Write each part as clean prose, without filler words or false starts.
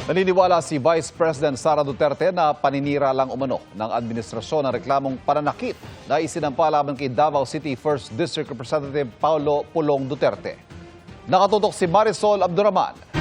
Naniniwala si Vice President Sara Duterte na paninira lang umano ng administrasyon ang reklamong pananakit na isinampa laban kay Davao City 1st District Representative Paulo Pulong Duterte. Nakatutok si Marisol Abduraman.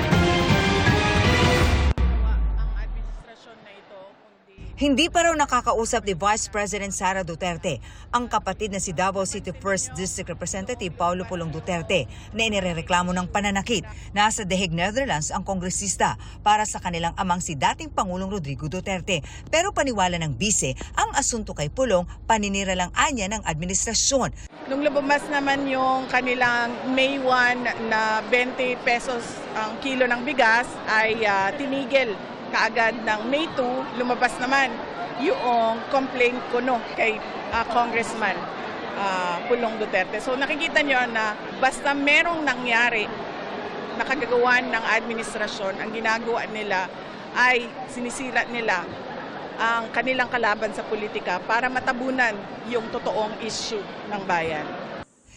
Hindi pa raw nakakausap ni Vice President Sara Duterte ang kapatid na si Davao City 1st District Representative Paulo Pulong Duterte na inirereklamo ng pananakit. Nasa The Hague, Netherlands ang kongresista para sa kanilang amang si dating Pangulong Rodrigo Duterte. Pero paniwala ng bise, ang asunto kay Pulong paninira lang anya ng administrasyon. Nung lumabas naman yung kanilang May 1 na 20 pesos ang kilo ng bigas ay tinigil kaagad ng May 2, lumabas naman yung complaint ko kay Congressman Pulong Duterte. So nakikita nyo na basta merong nangyari na kagagawan ng administrasyon, ang ginagawa nila ay sinisira nila ang kanilang kalaban sa politika para matabunan yung totoong issue ng bayan.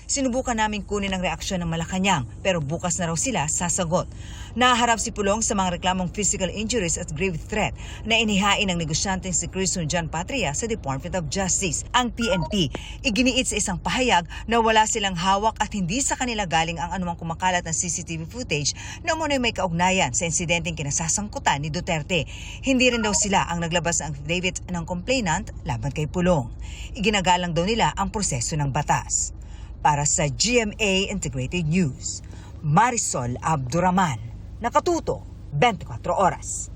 Sinubukan namin kunin ang reaksyon ng Malacanang pero bukas na raw sila sasagot. Naharap si Pulong sa mga reklamong physical injuries at grave threat na inihain ng negosyanteng si Cristian John Patria sa Department of Justice. Ang PNP, iginiit sa isang pahayag na wala silang hawak at hindi sa kanila galing ang anumang kumakalat ng CCTV footage na umano'y may kaugnayan sa insidenteng kinasasangkutan ni Duterte. Hindi rin daw sila ang naglabas ng affidavit ng complainant laban kay Pulong. Iginagalang daw nila ang proseso ng batas. Para sa GMA Integrated News, Marisol Abduraman, nakatuto 24 oras.